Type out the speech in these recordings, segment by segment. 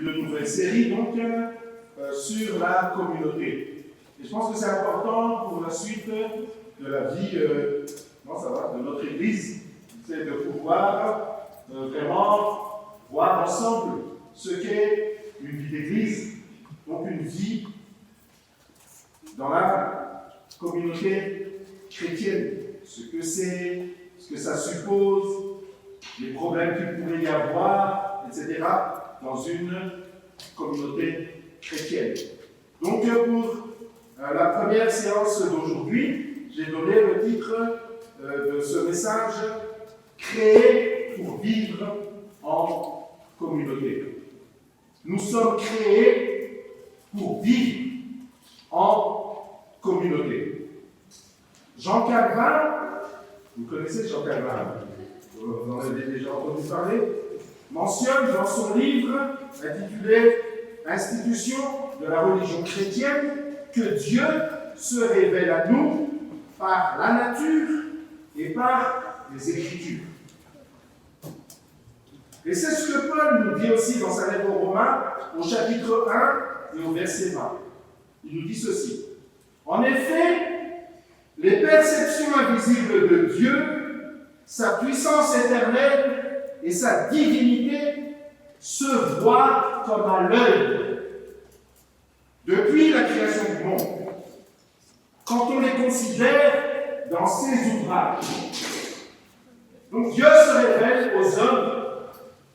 une nouvelle série donc sur la communauté. Et je pense que c'est important pour la suite de la vie de notre Église, c'est de pouvoir vraiment voir ensemble ce qu'est une vie d'Église, donc une vie dans la communauté chrétienne, ce que c'est, ce que ça suppose, les problèmes qu'il pourrait y avoir, etc., dans une communauté chrétienne. Donc, pour la première séance d'aujourd'hui, j'ai donné le titre de ce message « Créer pour vivre en communauté ». Nous sommes créés pour vivre en communauté. Jean Calvin, vous connaissez Jean Calvin, vous en avez déjà entendu parler, mentionne dans son livre intitulé « Institution de la religion chrétienne » que Dieu se révèle à nous par la nature et par les Écritures. Et c'est ce que Paul nous dit aussi dans sa lettre aux Romains, au chapitre 1 et au verset 20. Il nous dit ceci. En effet, les perceptions invisibles de Dieu, sa puissance éternelle et sa divinité se voient comme à l'œil depuis la création du monde. Quand on les considère dans ses ouvrages. Donc Dieu se révèle aux hommes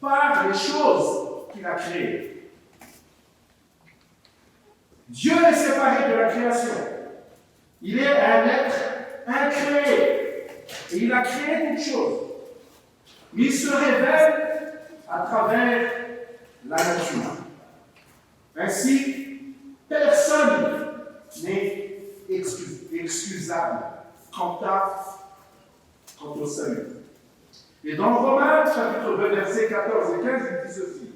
par les choses qu'il a créées. Dieu est séparé de la création. Il est un être incréé. Et il a créé toutes choses. Mais il se révèle à travers la nature. Ainsi, personne n'est excusable quant au salut. Et dans Romains, chapitre 2, versets 14 et 15, il dit ceci.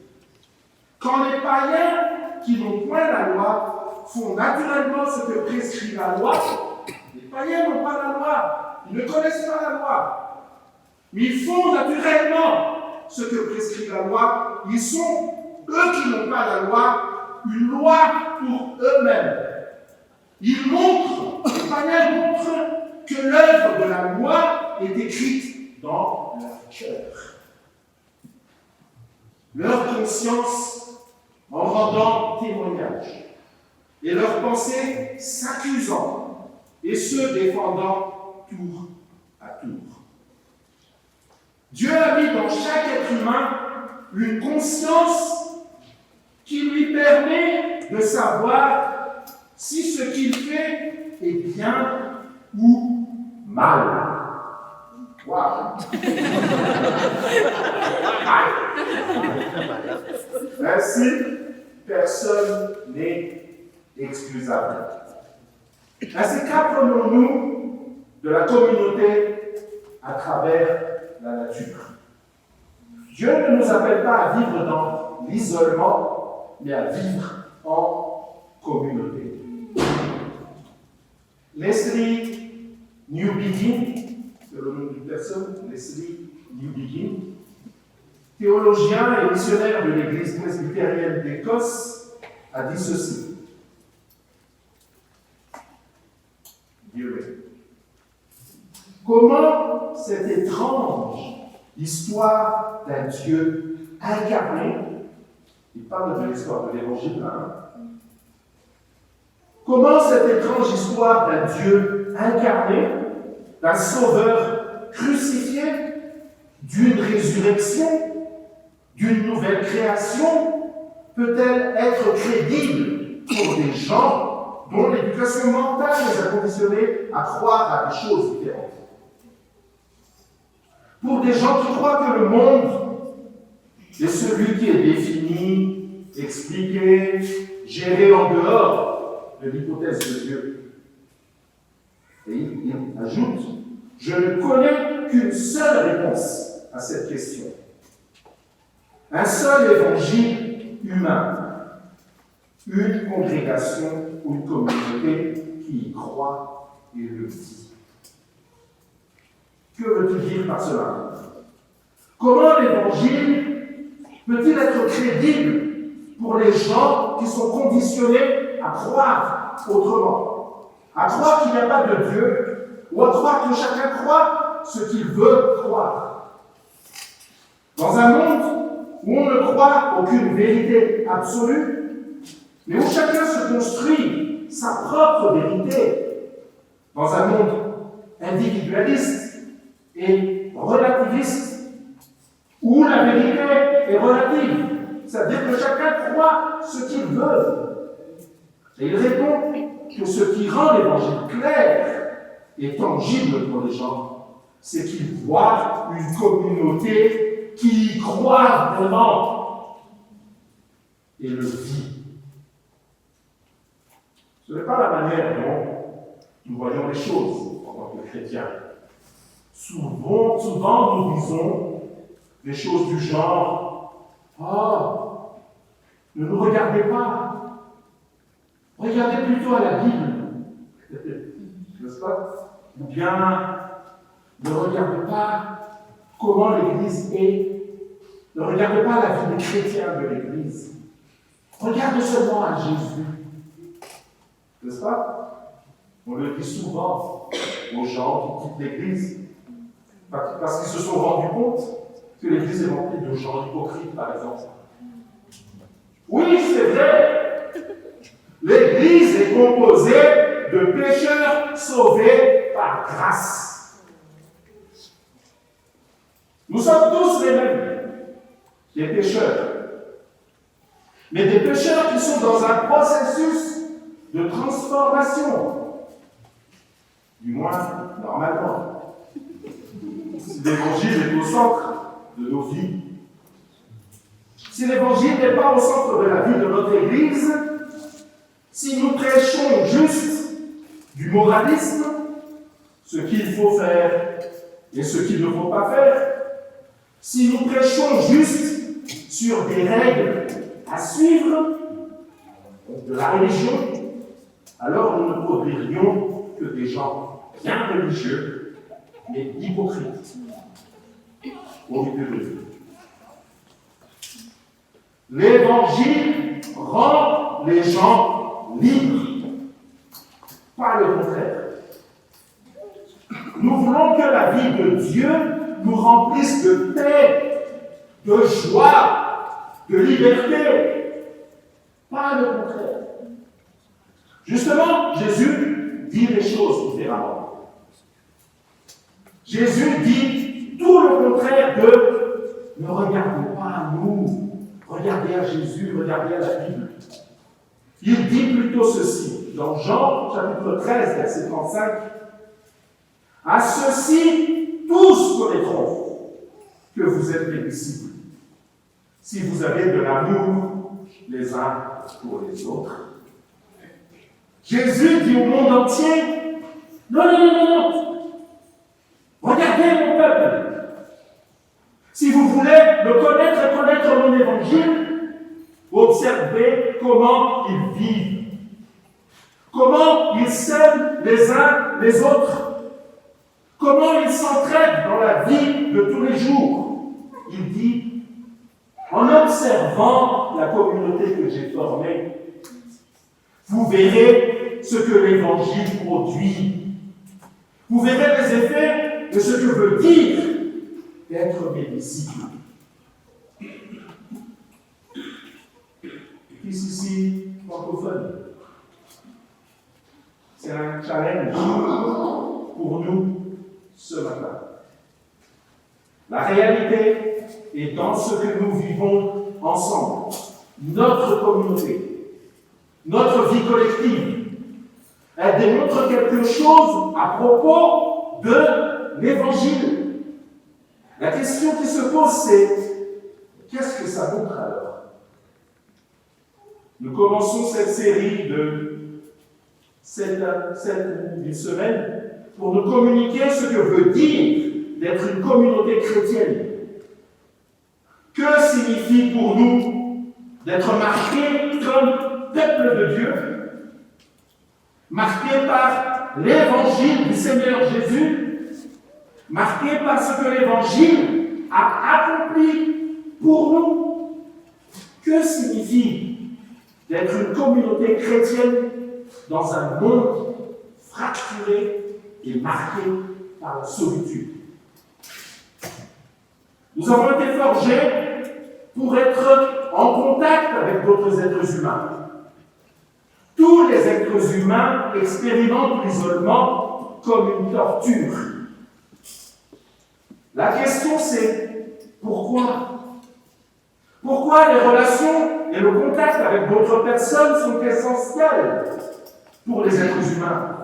Quand les païens qui n'ont point la loi font naturellement ce que prescrit la loi, les païens n'ont pas la loi, ils ne connaissent pas la loi, mais ils font naturellement ce que prescrit la loi. Ils sont, eux qui n'ont pas la loi, une loi pour eux-mêmes. Ils montrent, les païens montrent que l'œuvre de la loi est écrite dans leur cœur. Leur conscience en rendant témoignage, et leurs pensées s'accusant, et se défendant tour à tour. Dieu a mis dans chaque être humain une conscience qui lui permet de savoir si ce qu'il fait est bien ou mal. Waouh! Ainsi, personne n'est excusable. Ainsi qu'apprenons-nous de la communauté à travers la nature. Dieu ne nous appelle pas à vivre dans l'isolement, mais à vivre en communauté. Leslie Newbigin, c'est le nom d'une personne, Leslie Newbigin, théologien et missionnaire de l'Église presbytérienne d'Écosse, a dit ceci. Comment cette étrange histoire d'un Dieu incarné, il parle de l'histoire de l'Évangile là, comment cette étrange histoire d'un Dieu incarné, d'un sauveur crucifié, d'une résurrection, d'une nouvelle création, peut-elle être crédible pour des gens dont l'éducation mentale les a conditionnés à croire à des choses différentes? Pour des gens qui croient que le monde est celui qui est défini, expliqué, géré en dehors de l'hypothèse de Dieu. Et il ajoute, je ne connais qu'une seule réponse à cette question. Un seul évangile humain, une congrégation ou une communauté qui y croit et le dit. Que veux-tu dire par cela? Comment l'évangile peut-il être crédible pour les gens qui sont conditionnés à croire autrement, à croire qu'il n'y a pas de Dieu, ou à croire que chacun croit ce qu'il veut croire. Dans un monde où on ne croit aucune vérité absolue, mais où chacun se construit sa propre vérité, dans un monde individualiste et relativiste, où la vérité est relative, c'est-à-dire que chacun croit ce qu'il veut. Et il répond que ce qui rend l'évangile clair et tangible pour les gens, c'est qu'ils voient une communauté qui y croit vraiment et le vit. Ce n'est pas la manière dont nous voyons les choses en tant que chrétiens. Souvent nous disons des choses du genre « Oh, ne nous regardez pas, regardez plutôt à la Bible. » N'est-ce pas? Ou bien « Ne regardez pas comment l'Église est, ne regardez pas la vie des chrétiens de l'Église. Regardez seulement à Jésus. » N'est-ce pas? On le dit souvent aux gens qui quittent l'Église, parce qu'ils se sont rendus compte que l'Église est remplie de gens hypocrites, par exemple. Oui, c'est vrai. L'Église est composée de pécheurs sauvés par grâce. Nous sommes tous les mêmes, des pécheurs. Mais des pécheurs qui sont dans un processus de transformation. Du moins, normalement. Si l'Évangile est au centre de nos vies, si l'Évangile n'est pas au centre de la vie de notre Église, si nous prêchons juste du moralisme, ce qu'il faut faire et ce qu'il ne faut pas faire, si nous prêchons juste sur des règles à suivre, de la religion, alors nous ne produirions que des gens bien religieux, mais hypocrites au milieu de Dieu. L'Évangile rend les gens libres, pas le contraire. Nous voulons que la vie de Dieu nous remplisse de paix, de joie, de liberté, pas le contraire. Justement, Jésus dit les choses différemment. Jésus dit tout le contraire de « Ne regardez pas à nous, regardez à Jésus, regardez à la Bible ». Il dit plutôt ceci, dans Jean, chapitre 13, verset 35, « À ceux-ci, tous connaîtront que vous êtes mes disciples, si vous avez de l'amour les uns pour les autres. » Jésus dit au monde entier, non, non, non, non, non. Regardez mon peuple. Si vous voulez me connaître et connaître mon évangile, observez comment ils vivent. Comment ils s'aiment les uns les autres. Comment ils s'entraident dans la vie de tous les jours. Il dit, en observant la communauté que j'ai formée, vous verrez ce que l'Évangile produit. Vous verrez les effets de ce que veut dire d'être mes disciples. Ici, francophone. C'est un challenge pour nous ce matin. La réalité est dans ce que nous vivons ensemble. Notre communauté, notre vie collective, elle démontre quelque chose à propos de l'Évangile. La question qui se pose, c'est qu'est-ce que ça montre alors? Nous commençons cette série de 7 une semaine pour nous communiquer ce que veut dire d'être une communauté chrétienne. Que signifie pour nous d'être marqués comme peuple de Dieu, marqués par l'Évangile du Seigneur Jésus, marqués par ce que l'Évangile a accompli pour nous? Que signifie d'être une communauté chrétienne dans un monde fracturé et marqué par la solitude. Nous avons été forgés pour être en contact avec d'autres êtres humains. Tous les êtres humains expérimentent l'isolement comme une torture. La question c'est pourquoi ? Pourquoi les relations et le contact avec d'autres personnes sont essentiels pour les êtres humains?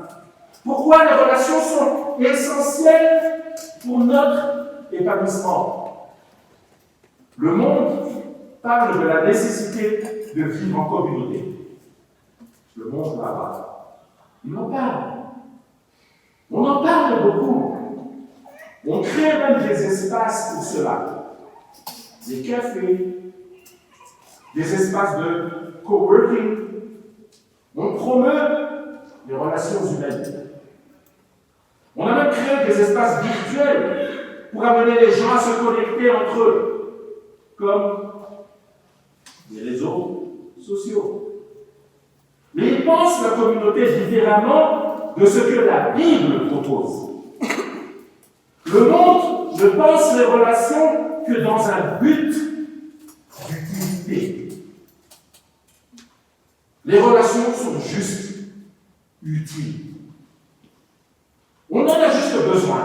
Pourquoi les relations sont essentielles pour notre épanouissement? Le monde parle de la nécessité de vivre en communauté. Le monde là-bas, il en parle. On en parle beaucoup. On crée même des espaces pour cela. Des cafés, des espaces de coworking. On promeut les relations humaines. On a même créé des espaces virtuels pour amener les gens à se connecter entre eux, comme les réseaux sociaux. Mais ils pensent la communauté différemment de ce que la Bible propose. Le monde ne pense les relations que dans un but d'utilité. Les relations sont juste utiles. On en a juste besoin.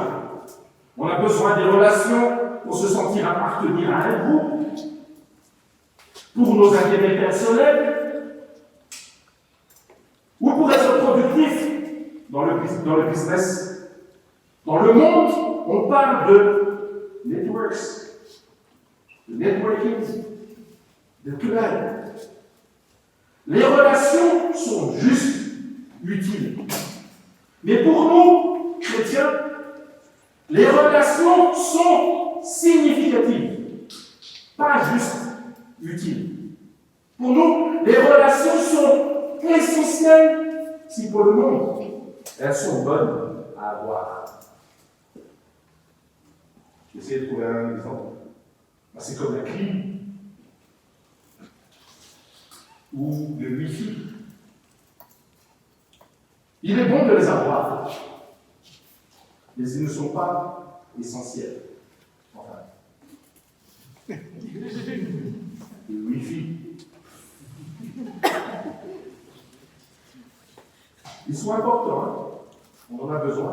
On a besoin des relations pour se sentir appartenir à un groupe, pour nos intérêts personnels, ou pour être productif dans le business. Dans le monde, on parle de networks, de networking, de clubs. Les relations sont juste utiles. Mais pour nous, chrétiens, les relations sont significatives, pas juste utiles. Pour nous, les relations sont essentielles si pour le monde, elles sont bonnes à avoir. J'essaie de trouver un exemple. C'est comme la clim ou le Wi-Fi. Il est bon de les avoir, mais ils ne sont pas essentiels. Enfin, le Wi-Fi. Ils sont importants, hein? On en a besoin.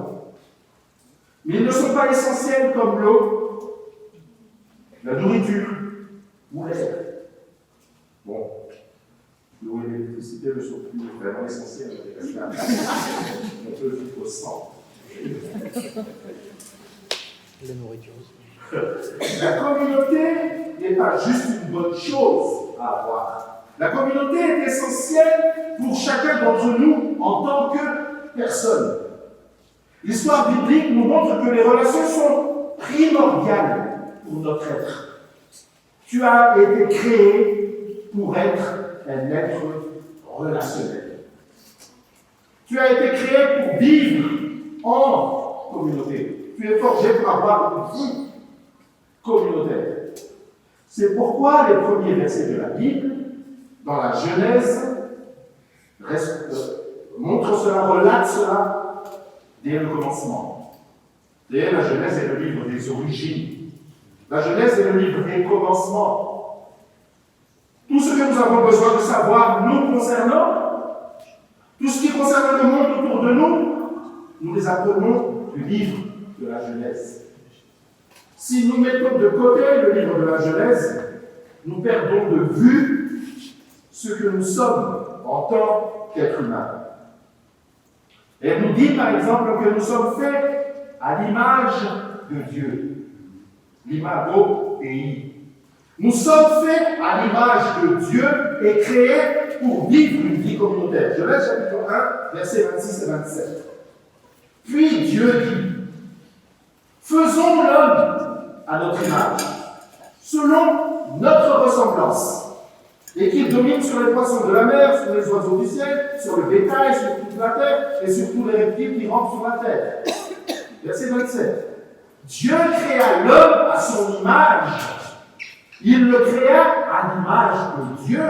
Mais ils ne sont pas essentiels comme l'eau, la nourriture ou l'air. Bon, l'eau et l'électricité ne sont plus vraiment essentiels. On peut vivre au sang. La nourriture aussi. La communauté n'est pas juste une bonne chose à avoir. La communauté est essentielle pour chacun d'entre nous en tant que personne. L'histoire biblique nous montre que les relations sont primordiales pour notre être. Tu as été créé pour être un être relationnel. Tu as été créé pour vivre en communauté. Tu es forgé pour avoir une vie communautaire. C'est pourquoi les premiers versets de la Bible, dans la Genèse, montrent cela, relatent cela dès le commencement. D'ailleurs, la Genèse est le livre des origines. La Genèse est le livre des commencements. Tout ce que nous avons besoin de savoir nous concernant, tout ce qui concerne le monde autour de nous, nous les apprenons du livre de la Genèse. Si nous mettons de côté le livre de la Genèse, nous perdons de vue ce que nous sommes en tant qu'êtres humains. Elle nous dit par exemple que nous sommes faits à l'image de Dieu. L'imago Dei. Nous sommes faits à l'image de Dieu et créés pour vivre une vie communautaire. Genèse chapitre 1, versets 26 et 27. Puis Dieu dit, faisons l'homme à notre image, selon notre ressemblance, et qu'il domine sur les poissons de la mer, sur les oiseaux du ciel, sur le bétail, sur toute la terre, et sur tous les reptiles qui rampent sur la terre. Verset 27. Dieu créa l'homme à son image. Il le créa à l'image de Dieu.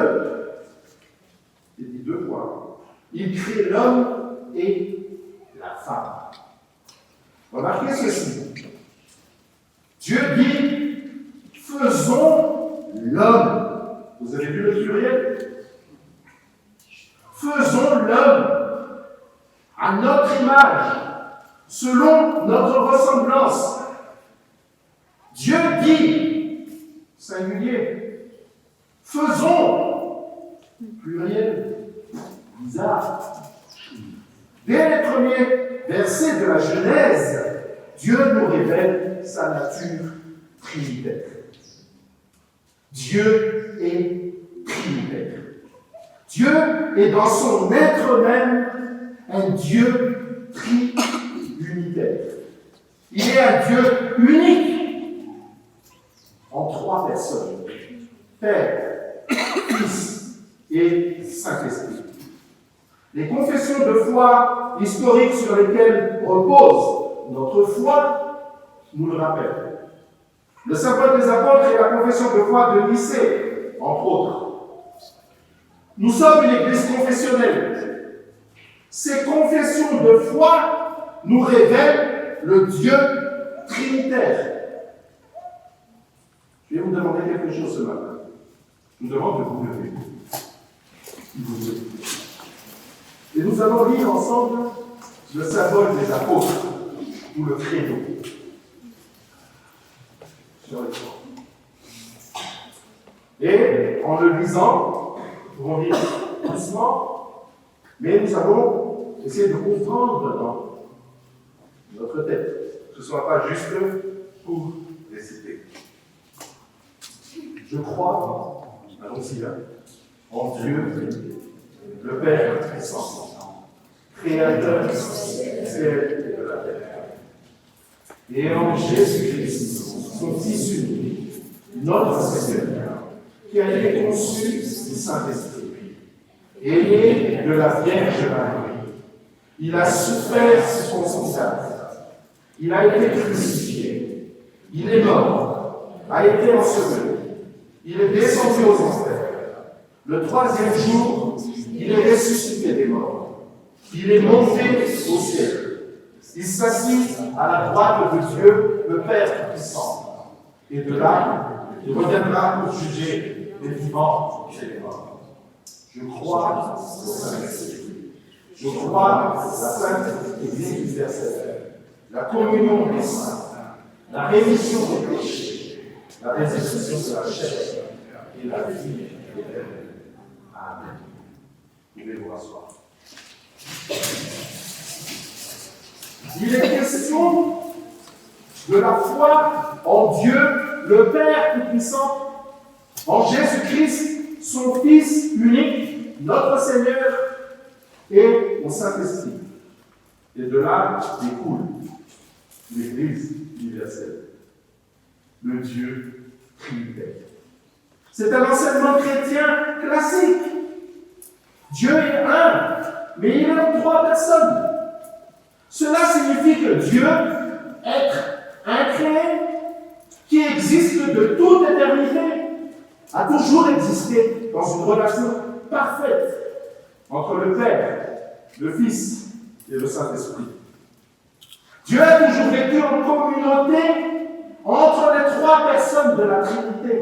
Il dit 2 fois. Il crée l'homme et la femme. Remarquez ceci. Dieu dit, faisons l'homme. Vous avez vu le pluriel? Faisons l'homme à notre image, selon notre ressemblance. Dieu dit, singulier, faisons, pluriel, bizarre. Dès les premiers versets de la Genèse, Dieu nous révèle sa nature trinitaire. Dieu est trinitaire. Dieu est dans son être même un Dieu tri-unitaire. Il est un Dieu unique en 3 personnes. Père, Fils et Saint-Esprit. Les confessions de foi historiques sur lesquelles repose notre foi nous le rappellent. Le symbole des apôtres et la confession de foi de Nicée, entre autres. Nous sommes une église confessionnelle. Ces confessions de foi nous révèlent le Dieu trinitaire. Je vais vous demander quelque chose ce matin. Je vous demande de vous lever. Et nous allons lire ensemble le symbole des apôtres, ou le credo, sur l'écran. Et en le lisant, nous allons lire doucement, mais nous allons essayer de comprendre dans notre tête, que ce ne soit pas juste pour réciter. Je crois, allons-y là, en Dieu, le Père puissant, créateur du ciel et de la terre, et en Jésus-Christ, son Fils unique, notre Seigneur, qui a été conçu du Saint-Esprit, et né de la Vierge Marie. Il a souffert sous son visage, il a été crucifié, il est mort, a été enseveli, il est descendu aux enfers. Le 3e jour, il est ressuscité des morts. Il est monté au ciel. Il s'assit à la droite de Dieu, le Père Tout-Puissant. Et de là, il reviendra pour juger les vivants et les morts. Je crois au Saint-Esprit. Je crois à la Sainte Église universelle, la communion des saints, la rémission des péchés, la résurrection de la chair et la vie éternelle. Amen. Vous pouvez vous rasseoir. Il est question de la foi en Dieu, le Père Tout-Puissant, en Jésus-Christ, son Fils unique, notre Seigneur, et au Saint-Esprit. Et de là découle l'Église universelle, le Dieu trinitaire. C'est un enseignement chrétien classique. Dieu est un, mais il est en 3 personnes. Cela signifie que Dieu, être incréé, qui existe de toute éternité, a toujours existé dans une relation parfaite entre le Père, le Fils et le Saint-Esprit. Dieu a toujours vécu en communauté entre les 3 personnes de la Trinité.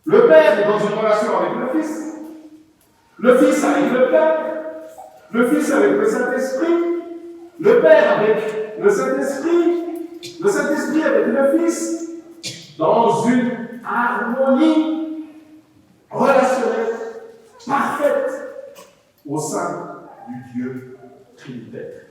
Le Père est dans une relation avec le Fils, le Fils avec le Père, le Fils avec le Saint-Esprit, le Père avec le Saint-Esprit avec le Fils, dans une harmonie relationnelle parfaite au sein du Dieu trinitaire.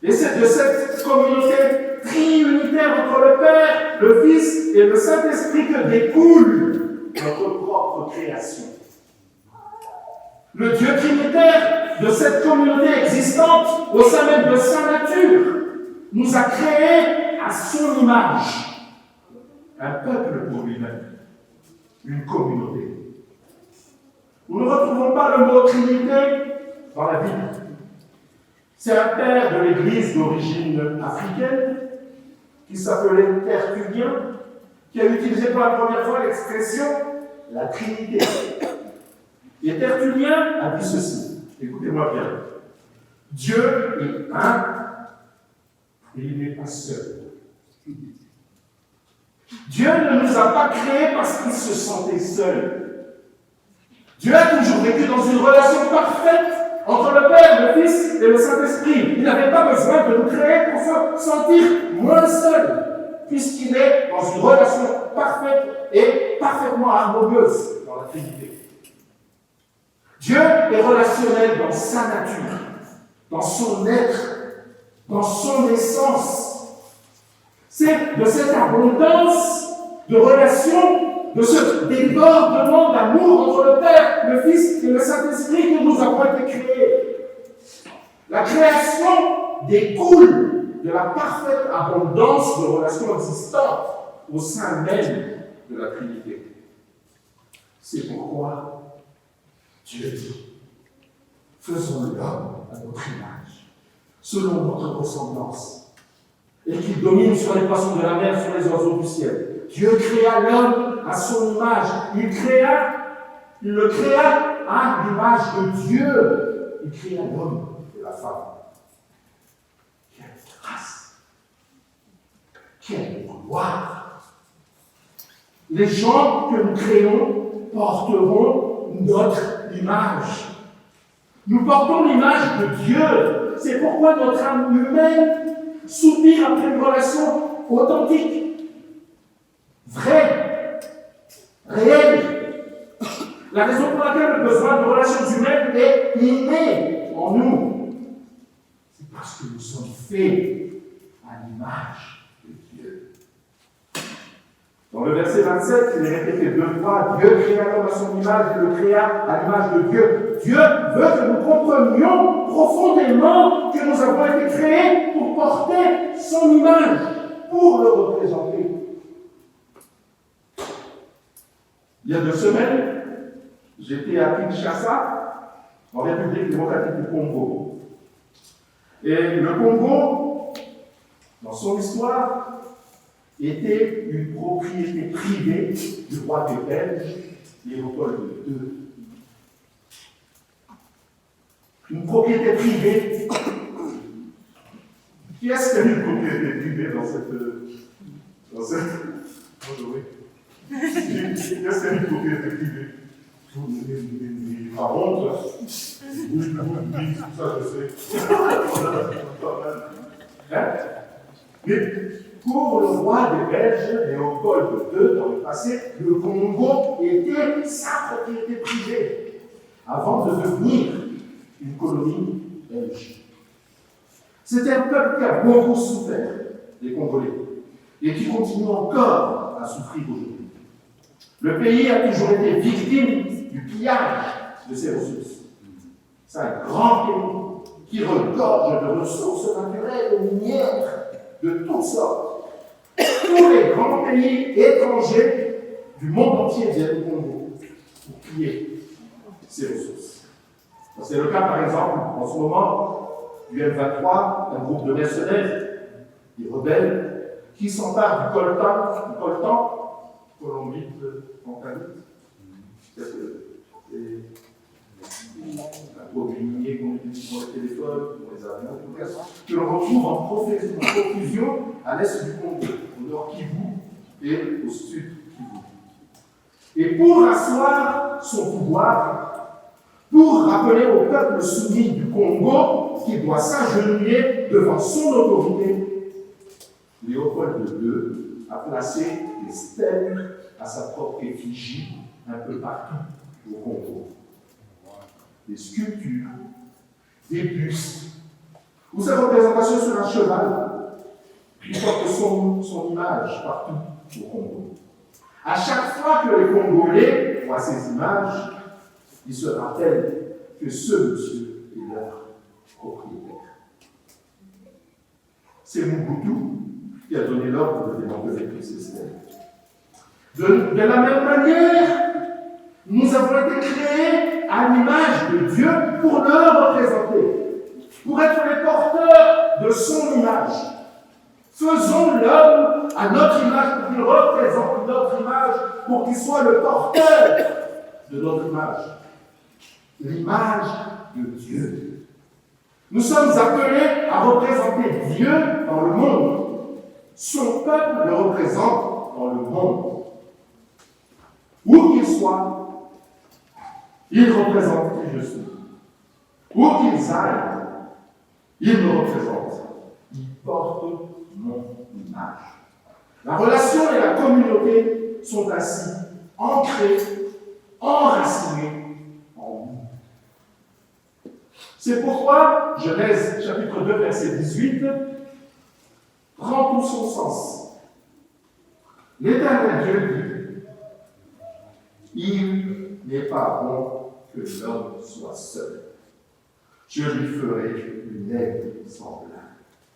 Et c'est de cette communauté triunitaire entre le Père, le Fils et le Saint-Esprit que découle notre propre création. Le Dieu trinitaire de cette communauté existante au sein même de sa nature nous a créés à son image. Un peuple pour lui-même, une communauté. Nous ne retrouvons pas le mot Trinité dans la Bible. C'est un père de l'Église d'origine africaine qui s'appelait Tertullien qui a utilisé pour la première fois l'expression la Trinité. Et Tertullien a dit ceci, écoutez-moi bien. Dieu est un et il n'est pas seul. Dieu ne nous a pas créés parce qu'il se sentait seul. Dieu a toujours vécu dans une relation parfaite entre le Père, le Fils et le Saint-Esprit. Il n'avait pas besoin de nous créer pour se sentir moins seul, puisqu'il est dans une relation parfaite et parfaitement harmonieuse dans la Trinité. Dieu est relationnel dans sa nature, dans son être, dans son essence. C'est de cette abondance de relations, de ce débordement d'amour entre le Père, le Fils et le Saint-Esprit que nous avons été créés. La création découle de la parfaite abondance de relations existantes au sein même de la Trinité. C'est pourquoi Dieu dit, faisons l'homme à notre image, selon notre ressemblance, et qu'il domine sur les poissons de la mer, sur les oiseaux du ciel. Dieu créa l'homme à son image. Il le créa à l'image de Dieu. Il créa l'homme et la femme. Quelle grâce! Quelle gloire! Les gens que nous créons porteront notre image. Nous portons l'image de Dieu. C'est pourquoi notre âme humaine soupire après une relation authentique, vraie, réelle. La raison pour laquelle le besoin de relations humaines est inné en nous, c'est parce que nous sommes faits à l'image de Dieu. Dans le verset 27, il est répété 2 fois, Dieu créa l'homme à son image, il le créa à l'image de Dieu. Dieu veut que nous comprenions profondément que nous avons été créés pour porter son image, pour le représenter. Il y a 2 semaines, j'étais à Kinshasa, en République démocratique du Congo. Et le Congo, dans son histoire, était une propriété privée du roi des Belges, Léopold II. Une propriété privée. Qui est-ce qui a une propriété privée dans cette... Bonjour, oui. Qui est-ce qui a une propriété privée? Par contre, oui, tout ça je sais. Hein? Mais pour le roi des Belges, Léopold II, dans le passé, le Congo était sa propriété privée, avant de devenir une colonie belge. C'était un peuple qui a beaucoup souffert, les Congolais, et qui continue encore à souffrir aujourd'hui. Le pays a toujours été victime du pillage de ses ressources. C'est un grand pays qui regorge de ressources naturelles et minières de toutes sortes. Tous les grands pays étrangers du monde entier viennent au Congo pour piller ces ressources. C'est le cas, par exemple, en ce moment, du M23, un groupe de mercenaires, des rebelles, qui s'emparent du coltan, colombite, pantanite, c'est un produit minier qu'on utilise pour les téléphones, pour les avions, tout ça, que l'on retrouve en profusion à l'est du Congo, au nord Kivu et au sud Kivu. Et pour asseoir son pouvoir, pour rappeler au peuple soumis du Congo qu'il doit s'agenouiller devant son autorité, Léopold II a placé des stèles à sa propre effigie un peu partout au Congo. Des sculptures, des bustes, ou sa représentation sur un cheval qui porte son image partout au Congo. À chaque fois que les Congolais voient ces images, ils se rappellent que ce monsieur est leur propriétaire. C'est Mobutu qui a donné l'ordre de démanteler tous ces stèles. De la même manière, nous avons été créés à l'image de Dieu pour le représenter, pour être les porteurs de son image. Faisons l'homme à notre image pour qu'il représente notre image, pour qu'il soit le porteur de notre image. L'image de Dieu. Nous sommes appelés à représenter Dieu dans le monde. Son peuple le représente dans le monde. Où qu'il soit, il représente qui je suis. Où qu'ils aillent, il me représente. Il porte mon image. La relation et la communauté sont ainsi ancrées, enracinées en nous. C'est pourquoi Genèse chapitre 2, verset 18 prend tout son sens. L'Éternel Dieu dit, il n'est pas bon que l'homme soit seul. Je lui ferai une aide semblable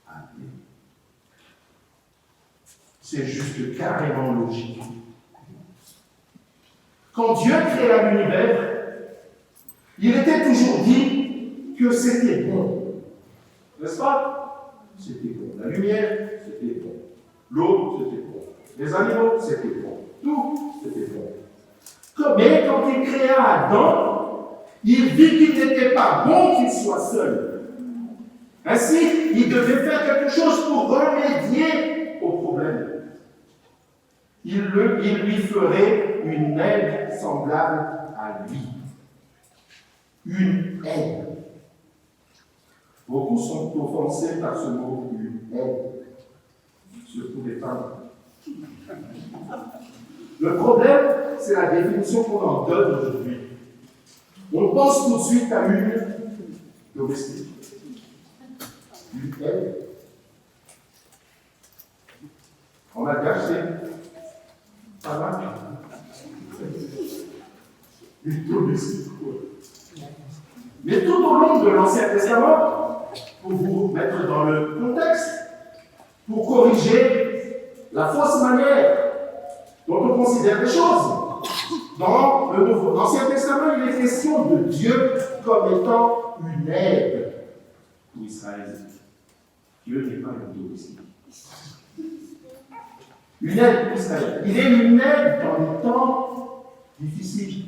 à lui. C'est juste carrément logique. Quand Dieu créa l'univers, il était toujours dit que c'était bon. N'est-ce pas? C'était bon. La lumière, c'était bon. L'eau, c'était bon. Les animaux, c'était bon. Tout, c'était bon. Mais quand il créa Adam, il vit qu'il n'était pas bon qu'il soit seul. Ainsi, il devait faire quelque chose pour remédier au problème. Il lui ferait une aide semblable à lui. Une aide. Beaucoup sont offensés par ce mot, une aide. Surtout les femmes. Le problème, c'est la définition qu'on en donne aujourd'hui. On pense tout de suite à une domestique. Une aide. On a gâché. Pas mal. Une domestique. Mais tout au long de l'Ancien Testament, pour vous mettre dans le contexte, pour corriger la fausse manière dont on considère les choses. Dans l'Ancien Testament, il est question de Dieu comme étant une aide pour Israël. Dieu n'est pas une domestique. Une aide pour Israël. Il est une aide dans les temps difficiles.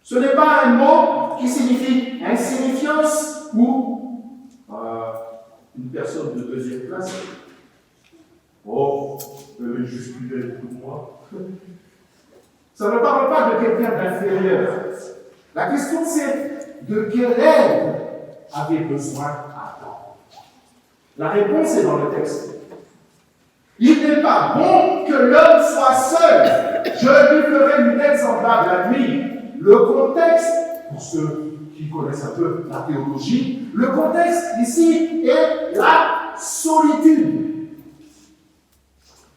Ce n'est pas un mot qui signifie insignifiance ou une personne de deuxième classe. Oh, juste une aide pour moi. Ça ne parle pas de quelqu'un d'inférieur. La question c'est de quelle aide avait besoin Adam. La réponse est dans le texte. Il n'est pas bon que l'homme soit seul. Je lui ferai une aide semblable à lui. Le contexte, pour ceux qui connaissent un peu la théologie, le contexte ici est la solitude.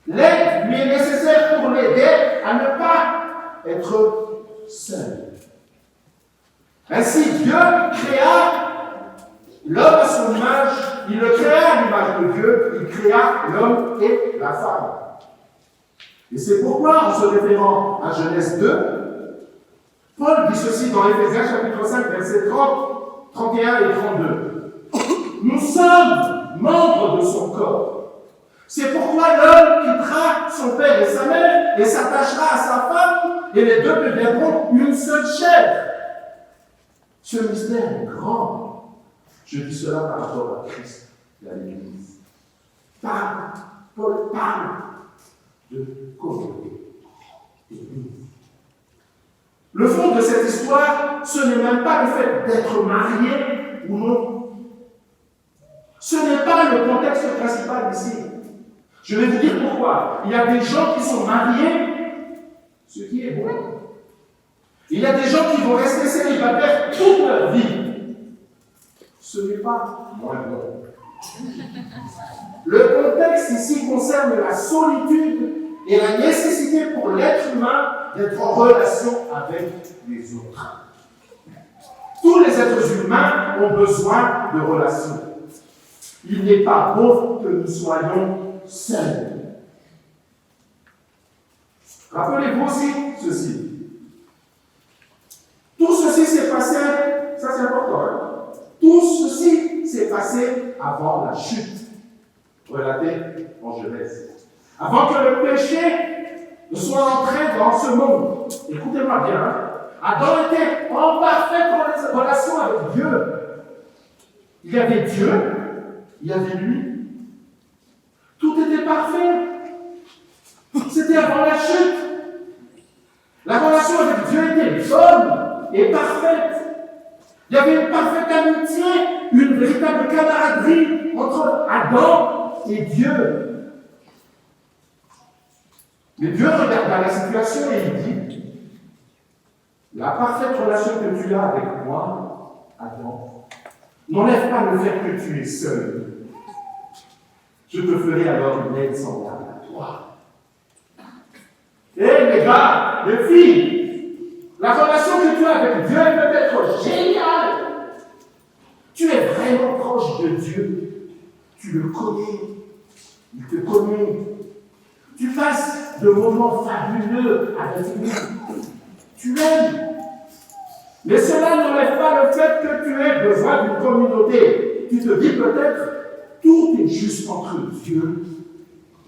L'aide lui est nécessaire pour l'aider à ne pas être seul. Ainsi, Dieu créa l'homme à son image, il le créa à l'image de Dieu, il créa l'homme et la femme. Et c'est pourquoi, en se référant à Genèse 2, Paul dit ceci dans Éphésiens chapitre 5, versets 30, 31 et 32. Nous sommes membres de son corps. C'est pourquoi l'homme quittera son père et sa mère et s'attachera à sa femme et les deux deviendront une seule chair. Ce mystère est grand. Je dis cela par rapport à Christ et à l'Église. Paul parle de communauté. Le fond de cette histoire, ce n'est même pas le fait d'être marié ou non. Ce n'est pas le contexte principal ici. Je vais vous dire pourquoi. Il y a des gens qui sont mariés, ce qui est bon. Il y a des gens qui vont rester célibataires toute leur vie. Ce n'est pas moins bon. Le contexte ici concerne la solitude et la nécessité pour l'être humain d'être en relation avec les autres. Tous les êtres humains ont besoin de relations. Il n'est pas bon que nous soyons seuls. Rappelez-vous aussi ceci. Tout ceci s'est passé, ça c'est important, hein? Tout ceci s'est passé avant avant la chute relatée en Genèse. Avant que le péché ne soit entré dans ce monde. Écoutez-moi bien, hein. Adam était en parfaite relation avec Dieu. Il y avait Dieu, il y avait lui. Tout était parfait. C'était avant la chute. La relation avec Dieu était bonne et parfaite. Il y avait une parfaite amitié, une véritable camaraderie entre Adam et Dieu. Mais Dieu regarda la situation et il dit, la parfaite relation que tu as avec moi, Adam, n'enlève pas le fait que tu es seul. Je te ferai alors une aide semblable à toi. Les gars, les filles, la relation que tu as avec Dieu peut être géniale. Tu es vraiment proche de Dieu. Tu le connais. Il te connaît. Tu passes de moments fabuleux avec lui. Tu l'aimes. Mais cela n'enlève pas le fait que tu aies besoin d'une communauté. Tu te dis peut-être, tout est juste entre Dieu.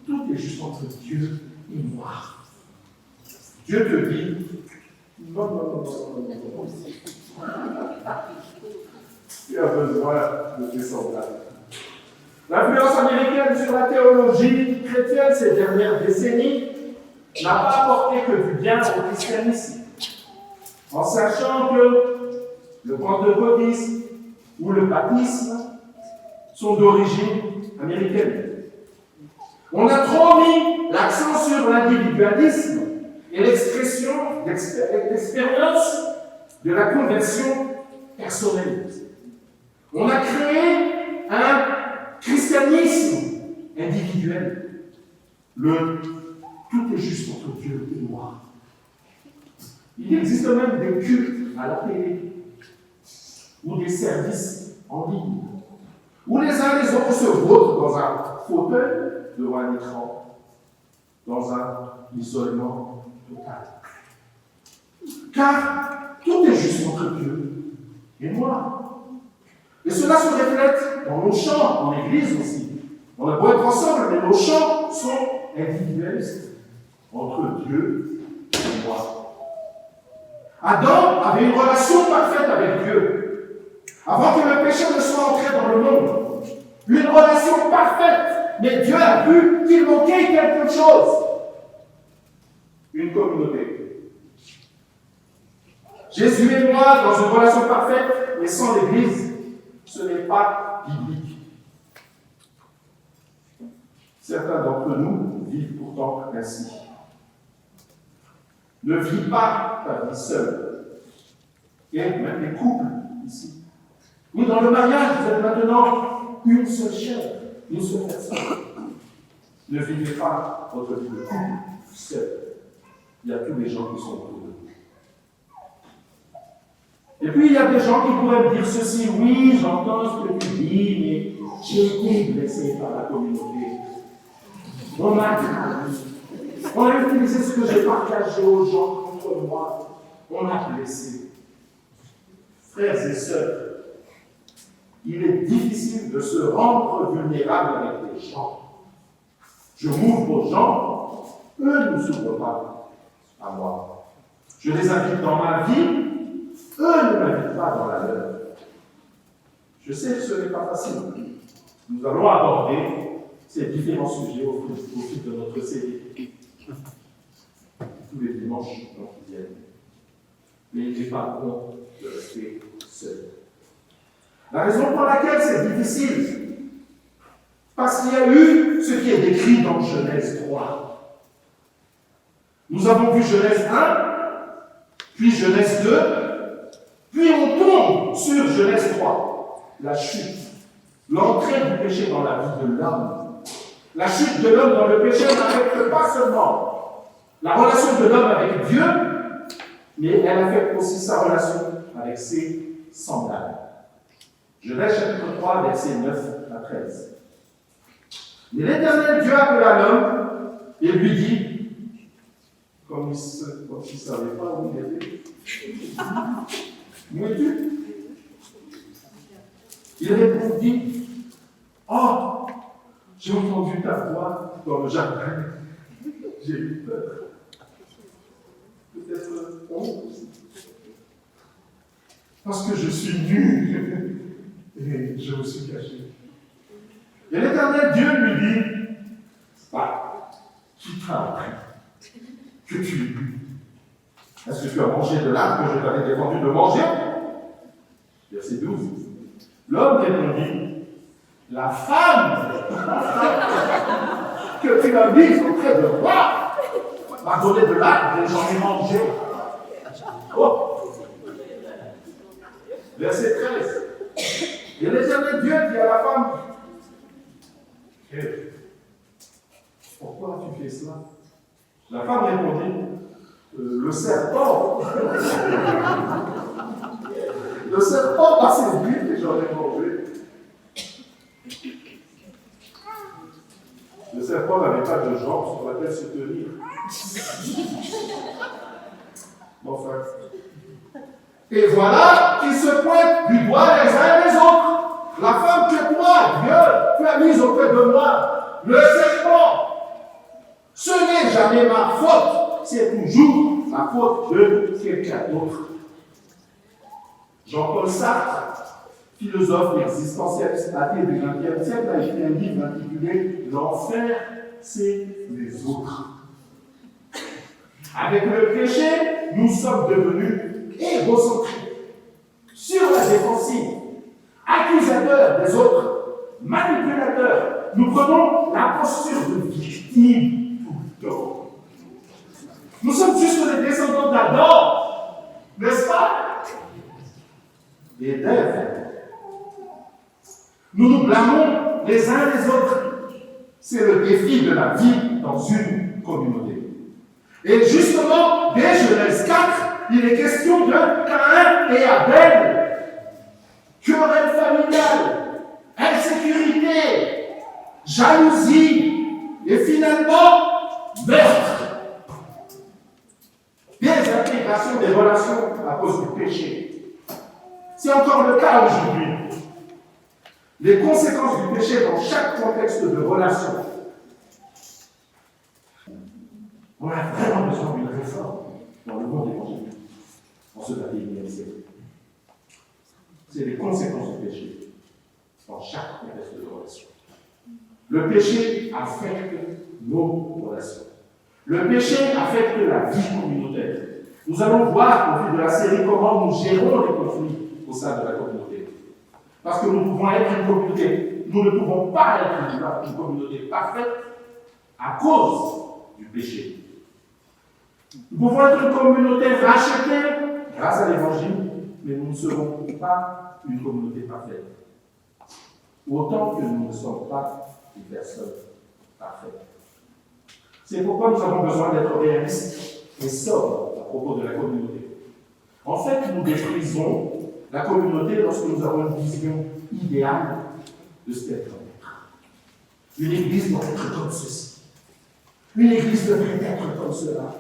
Tout est juste entre Dieu et moi. Dieu te dit, non. Tu as besoin de tes semblables. L'influence américaine sur la théologie chrétienne ces dernières décennies n'a pas apporté que du bien au christianisme. En sachant que le pentecôtisme ou le baptisme sont d'origine américaine. On a trop mis l'accent sur l'individualisme et l'expérience de la conversion personnelle. On a créé un christianisme individuel. Tout est juste entre Dieu et moi. Il existe même des cultes à la télé ou des services en ligne où les uns les autres se vautrent dans un fauteuil devant un écran, dans un isolement total. Car tout est juste entre Dieu et moi. Et cela se reflète dans nos chants, en église aussi. On a beau être ensemble, mais nos chants sont individualistes entre Dieu et moi. Adam avait une relation parfaite avec Dieu, avant que le péché ne soit entré dans le monde. Une relation parfaite, mais Dieu a vu qu'il manquait quelque chose. Une communauté. Jésus et moi, dans une relation parfaite, mais sans l'Église, ce n'est pas biblique. Certains d'entre nous vivent pourtant ainsi. Ne vis pas ta vie seule. Et même les couples ici. Oui, dans le mariage, vous êtes maintenant une seule chair, une seule personne. Ne vivez pas votre vie de couple seul. Il y a tous les gens qui sont autour de vous. Et puis, il y a des gens qui pourraient me dire ceci, oui, j'entends ce que tu dis, mais j'ai été blessé par la communauté. On m'a utilisé ce que j'ai partagé aux gens contre moi. On m'a blessé. Frères et sœurs, il est difficile de se rendre vulnérable avec les gens. Je m'ouvre aux gens, eux ne s'ouvrent pas à moi. Je les invite dans ma vie, eux ne m'invitent pas dans la leur. Je sais que ce n'est pas facile. Nous allons aborder ces différents sujets au fil de notre série. Tous les dimanches qui viennent. Mais il n'est pas bon de rester seul. La raison pour laquelle c'est difficile, parce qu'il y a eu ce qui est décrit dans Genèse 3. Nous avons vu Genèse 1, puis Genèse 2, puis on tombe sur Genèse 3, la chute, l'entrée du péché dans la vie de l'homme. La chute de l'homme dans le péché n'affecte pas seulement la relation de l'homme avec Dieu, mais elle affecte aussi sa relation avec ses semblables. Genèse chapitre 3, versets 9 à 13. Mais l'Éternel Dieu appela l'homme et lui dit, comme il ne savait pas où il était, où es-tu? Il répondit, Oh, j'ai entendu ta voix dans le jardin. J'ai eu peur. Peut-être honte aussi. Parce que je suis nu et je me suis caché. Et l'Éternel Dieu lui dit, bah, qui t'a appris que tu es nu? Est-ce que tu as mangé de l'arbre que je t'avais défendu de manger? Verset 12. L'homme répondit, la femme que tu as mise auprès de moi m'a donné de l'arbre et j'en ai mangé. Oh. Verset 13. Et l'Éternel Dieu dit à la femme, pourquoi tu fais cela? La femme répondit, le serpent. Le serpent m'a séduit et j'en ai mangé. Le serpent n'avait pas de jambes sur laquelle se tenir. Enfin. Et voilà qu'ils se pointent du doigt les uns les autres. La femme que toi, Dieu, tu as mise auprès de moi, le serpent. Ce n'est jamais ma faute, c'est toujours la faute de quelqu'un d'autre. Jean-Paul Sartre, philosophe existentialiste athée du XXe siècle, a écrit un livre intitulé « L'enfer, c'est les autres ». Avec le péché, nous sommes devenus égocentriques, sur la défensive, accusateurs des autres, manipulateurs. Nous prenons la posture de victime tout le temps. Nous sommes juste les descendants d'Adam, n'est-ce pas? Et d'Ève. Nous nous blâmons les uns les autres. C'est le défi de la vie dans une communauté. Et justement, dès Genèse 4, il est question de Caïn et Abel. Querelle familiale, insécurité, jalousie, et finalement, meurtre. Désintégration des relations à cause du péché. C'est encore le cas aujourd'hui. Les conséquences du péché dans chaque contexte de relation. On a vraiment besoin d'une réforme dans le monde évangélique, en ce 21e siècle. C'est les conséquences du péché dans chaque contexte de relation. Le péché affecte nos relations. Le péché affecte la vie communautaire. Nous allons voir au fil de la série comment nous gérons les conflits au sein de la communauté. Parce que nous pouvons être une communauté, nous ne pouvons pas être une communauté parfaite à cause du péché. Nous pouvons être une communauté rachetée grâce à l'évangile, mais nous ne serons pas une communauté parfaite. Autant que nous ne sommes pas des personnes parfaites. C'est pourquoi nous avons besoin d'être réalistes et sobres à propos de la communauté. En fait, nous méprisons la communauté lorsque nous avons une vision idéale de ce qu'elle doit être. Une église doit être comme ceci. Une église devrait être comme cela.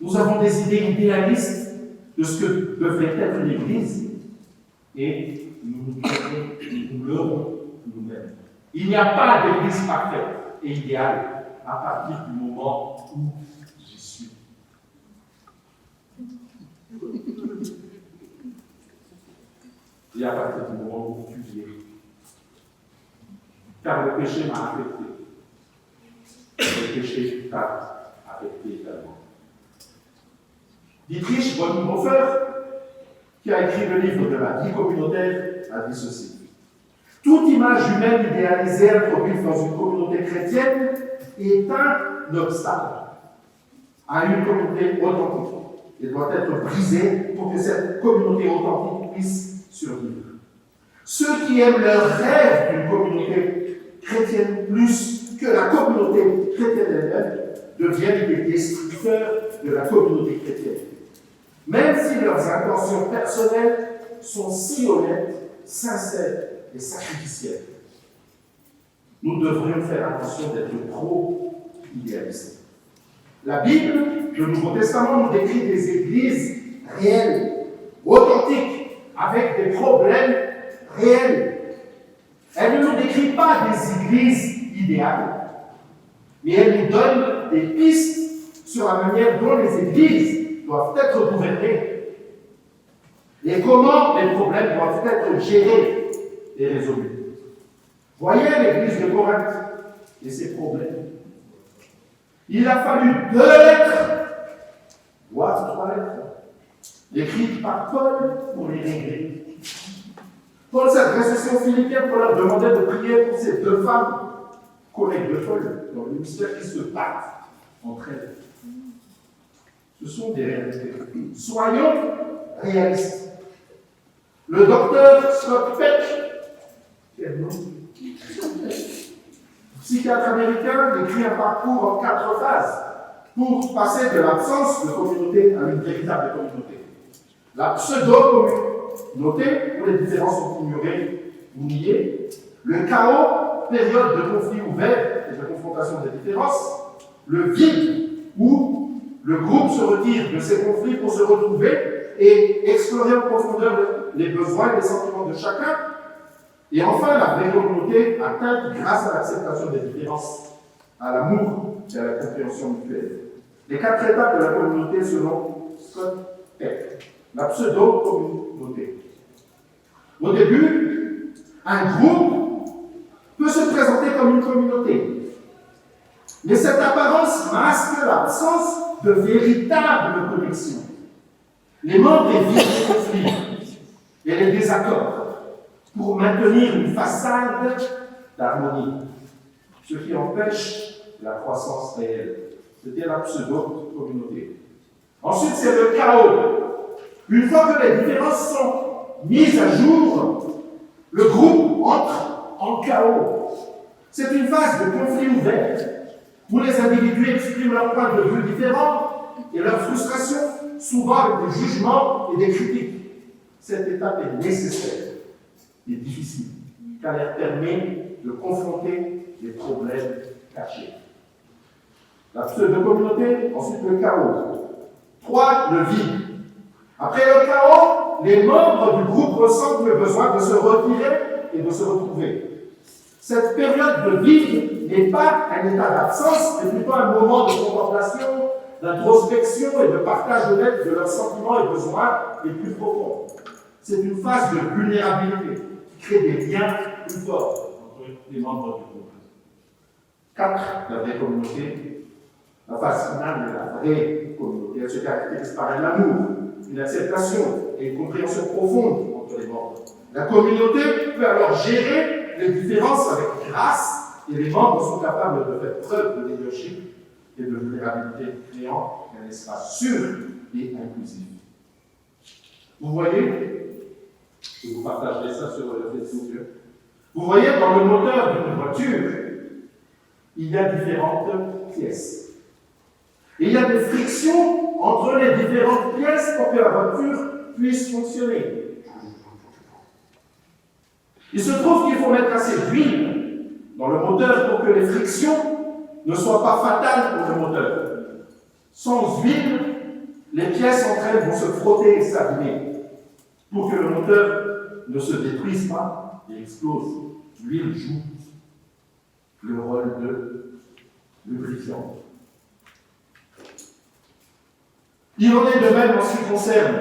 Nous avons des idées idéalistes de ce que devrait être une église et nous leurrons nous-mêmes. Il n'y a pas d'église parfaite et idéale à partir du moment où j'y suis. Et à partir du moment où tu y es. Car le péché m'a affecté. Le péché t'a affecté également. Dietrich Bonhoeffer, qui a écrit le livre de la vie communautaire, a dit ceci. Toute image humaine idéalisée introduite dans une communauté chrétienne est un obstacle à une communauté authentique et doit être brisée pour que cette communauté authentique puisse survivre. Ceux qui aiment leur rêve d'une communauté chrétienne plus que la communauté chrétienne elle-même deviennent des destructeurs de la communauté chrétienne. Même si leurs intentions personnelles sont si honnêtes, sincères et sacrificielles. Nous devrions faire attention d'être trop idéalistes. La Bible, le Nouveau Testament, nous décrit des églises réelles, authentiques, avec des problèmes réels. Elle ne nous décrit pas des églises idéales, mais elle nous donne des pistes sur la manière dont les églises doivent être gouvernées et comment les problèmes doivent être gérés et résolus. Voyez l'église de Corinthe et ses problèmes. Il a fallu 2 lettres, voire 3 lettres, écrites par Paul pour les régler. Paul s'adressait aux Philippiens pour leur demander de prier pour ces 2 femmes, collègues de Paul, dans le ministère, qui se battent entre elles. Ce sont des réalités. Soyons réalistes. Le docteur Scott Peck, quel nom, psychiatre américain, décrit un parcours en 4 phases pour passer de l'absence de communauté à une véritable communauté. La pseudo-communauté, où les différences sont ignorées ou niées. Le chaos, période de conflit ouvert et de confrontation des différences. Le vide, où le groupe se retire de ses conflits pour se retrouver et explorer en profondeur les besoins et les sentiments de chacun. Et enfin, la vraie communauté atteinte grâce à l'acceptation des différences, à l'amour et à la compréhension mutuelle. Les 4 étapes de la communauté selon Scott Peck. La pseudo-communauté. Au début, un groupe peut se présenter comme une communauté. Mais cette apparence masque l'absence de véritable connexion. Les membres évitent les conflits et les désaccords pour maintenir une façade d'harmonie, ce qui empêche la croissance réelle. C'était la pseudo-communauté. Ensuite, c'est le chaos. Une fois que les différences sont mises à jour, le groupe entre en chaos. C'est une phase de conflit ouvert où les individus expriment leurs points de vue différents et leurs frustrations, souvent avec des jugements et des critiques. Cette étape est nécessaire et difficile, car elle permet de confronter les problèmes cachés. La pseudo-communauté, ensuite le chaos. 3, le vide. Après le chaos, les membres du groupe ressentent le besoin de se retirer et de se retrouver. Cette période de vide n'est pas un état d'absence, mais plutôt un moment de contemplation, d'introspection et de partage honnête de leurs sentiments et besoins les plus profonds. C'est une phase de vulnérabilité qui crée des liens plus forts entre les membres du groupe. 4, la vraie communauté. La phase finale de la vraie communauté, elle se caractérise par un amour, une acceptation et une compréhension profonde entre les membres. La communauté peut alors gérer les différences avec grâce et les membres sont capables de faire preuve de leadership et de vulnérabilité, créant un espace sûr et inclusif. Vous voyez, et vous partagerez ça sur le Facebook, vous voyez dans le moteur d'une voiture, il y a différentes pièces. Et il y a des frictions entre les différentes pièces pour que la voiture puisse fonctionner. Il se trouve qu'il faut mettre assez d'huile dans le moteur pour que les frictions ne soient pas fatales pour le moteur. Sans huile, les pièces entre elles vont se frotter et s'abîmer. Pour que le moteur ne se détruise pas et explose, l'huile joue le rôle de lubrifiant. Il en est de même en ce qui concerne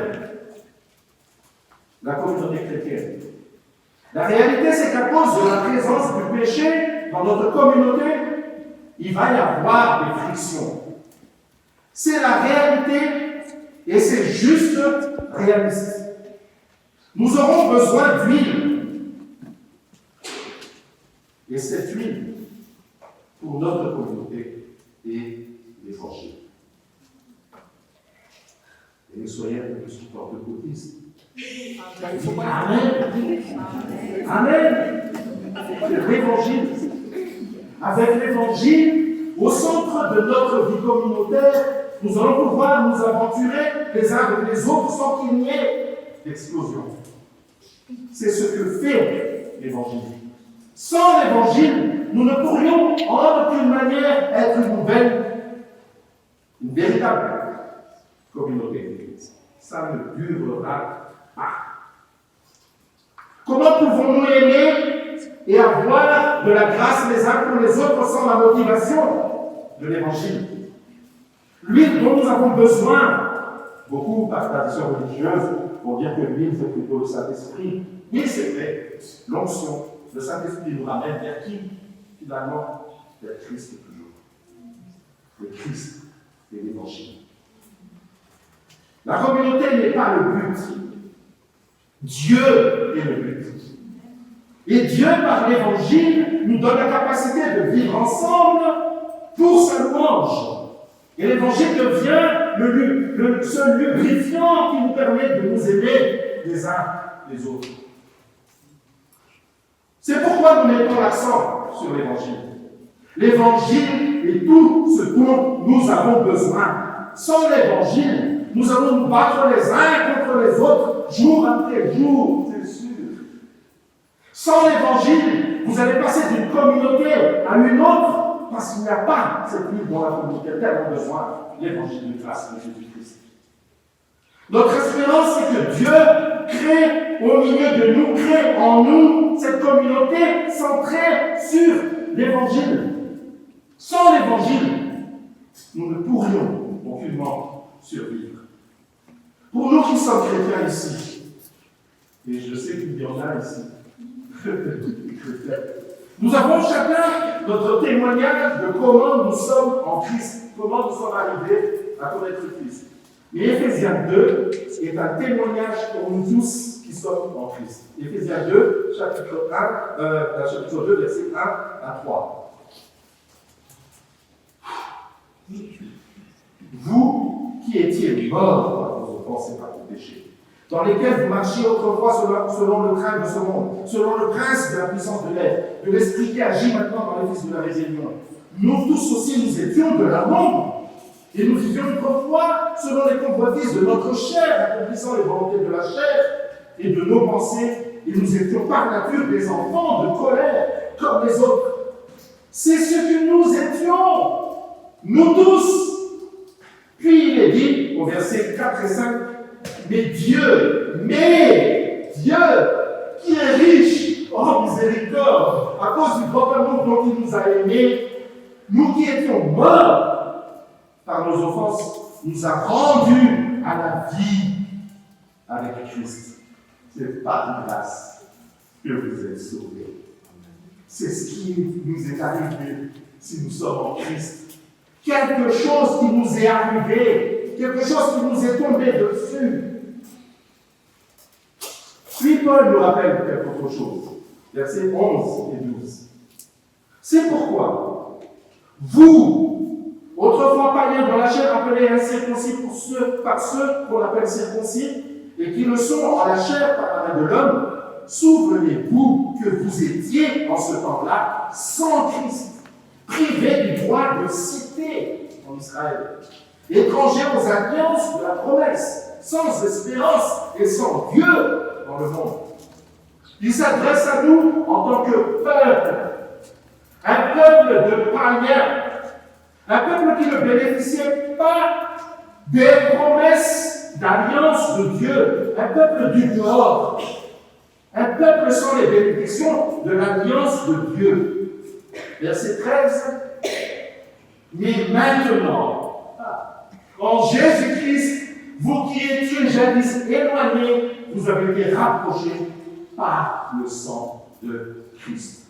la communauté chrétienne. La réalité, c'est qu'à cause de la présence du péché dans notre communauté, il va y avoir des frictions. C'est la réalité et c'est juste réaliste. Nous aurons besoin d'huile. Et cette huile, pour notre communauté, est l'évangile. Et les soyez un peu plus porte-côtistes. Amen. Amen. L'évangile. Avec l'évangile, au centre de notre vie communautaire, nous allons pouvoir nous aventurer les uns avec les autres sans qu'il n'y ait d'explosion. C'est ce que fait l'évangile. Sans l'évangile, nous ne pourrions en aucune manière être une véritable communauté d'église. Ça ne durera pas. Comment pouvons-nous aimer et avoir besoin de la grâce les uns pour les autres sans la motivation de l'Évangile. L'huile dont nous avons besoin, beaucoup par tradition religieuse vont dire que l'huile c'est plutôt le Saint-Esprit. Oui, c'est vrai, l'onction, le Saint-Esprit nous ramène vers qui? Finalement, vers Christ toujours. Le Christ et l'Évangile. La communauté n'est pas le but. Dieu est le but. Et Dieu, par l'Évangile, nous donne la capacité de vivre ensemble pour sa louange. Et l'Évangile devient ce lubrifiant qui nous permet de nous aimer les uns les autres. C'est pourquoi nous mettons l'accent sur l'Évangile. L'Évangile est tout ce dont nous avons besoin. Sans l'Évangile, nous allons nous battre les uns contre les autres, jour après jour, c'est sûr. Sans l'Évangile, vous allez passer d'une communauté à une autre, parce qu'il n'y a pas cette vie dont la communauté a tellement besoin, l'Évangile de grâce de Jésus-Christ. Notre espérance, c'est que Dieu crée au milieu de nous, crée en nous cette communauté centrée sur l'Évangile. Sans l'Évangile, nous ne pourrions aucunement survivre. Pour nous qui sommes chrétiens ici, et je sais qu'il y en a ici, nous avons chacun notre témoignage de comment nous sommes en Christ, comment nous sommes arrivés à connaître Christ. Et Éphésiens 2 est un témoignage pour nous tous qui sommes en Christ. Éphésiens 2, chapitre 2, versets 1 à 3. Vous qui étiez morts par vos offenses et par vos péchés, dans lesquels vous marchiez autrefois selon le train de ce monde, selon le prince de la puissance de l'air, de l'esprit qui agit maintenant dans les fils de la rébellion. Nous tous aussi, nous étions de la monde, et nous vivions autrefois selon les convoitises de notre chair, accomplissant les volontés de la chair et de nos pensées, et nous étions par nature des enfants de colère, comme les autres. C'est ce que nous étions, nous tous. Puis il est dit, au verset 4 et 5, mais Dieu, qui est riche en miséricorde, à cause du grand amour dont il nous a aimés, nous qui étions morts par nos offenses, nous a rendus à la vie avec Christ. C'est par grâce que vous êtes sauvés. C'est ce qui nous est arrivé si nous sommes en Christ. Quelque chose qui nous est arrivé, quelque chose qui nous est tombé dessus. Puis Paul nous rappelle quelque autre chose. Versets 11 et 12. C'est pourquoi vous, autrefois païens dans la chair, appelés incirconcis par ceux qu'on appelle circoncis, et qui le sont en la chair par la main de l'homme, souvenez-vous que vous étiez en ce temps-là sans Christ, privés du droit de cité en Israël, étrangers aux alliances de la promesse, sans espérance et sans Dieu dans le monde. Il s'adresse à nous en tant que peuple, un peuple de païens, un peuple qui ne bénéficiait pas des promesses d'alliance de Dieu, un peuple du dehors, un peuple sans les bénédictions de l'alliance de Dieu. Verset 13. Mais maintenant, en Jésus-Christ, vous qui étiez jadis éloignés, vous avez été rapprochés par le sang de Christ.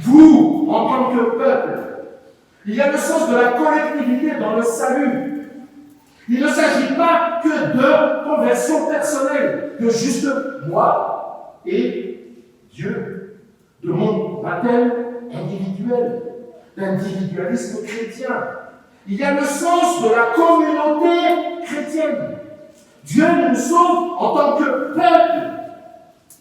Vous, en tant que peuple, il y a le sens de la collectivité dans le salut. Il ne s'agit pas que de conversion personnelle, de juste moi et Dieu, de mon baptême individuel, d'individualisme chrétien. Il y a le sens de la communauté chrétienne. Dieu nous sauve en tant que peuple,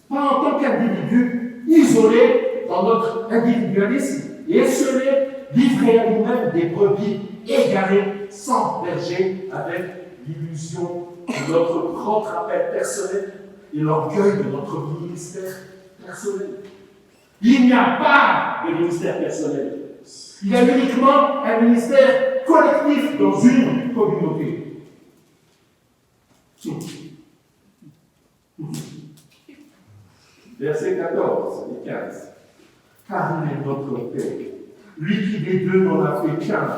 pas en tant qu'individu isolé dans notre individualisme et esselé, livré à nous-mêmes des brebis égarées, sans berger, avec l'illusion de notre propre appel personnel et l'orgueil de notre ministère personnel. Il n'y a pas de ministère personnel. Il y a uniquement un ministère collectif dans une communauté. Versets 14 et 15. car il est notre Père. Lui qui des deux n'en a fait qu'un,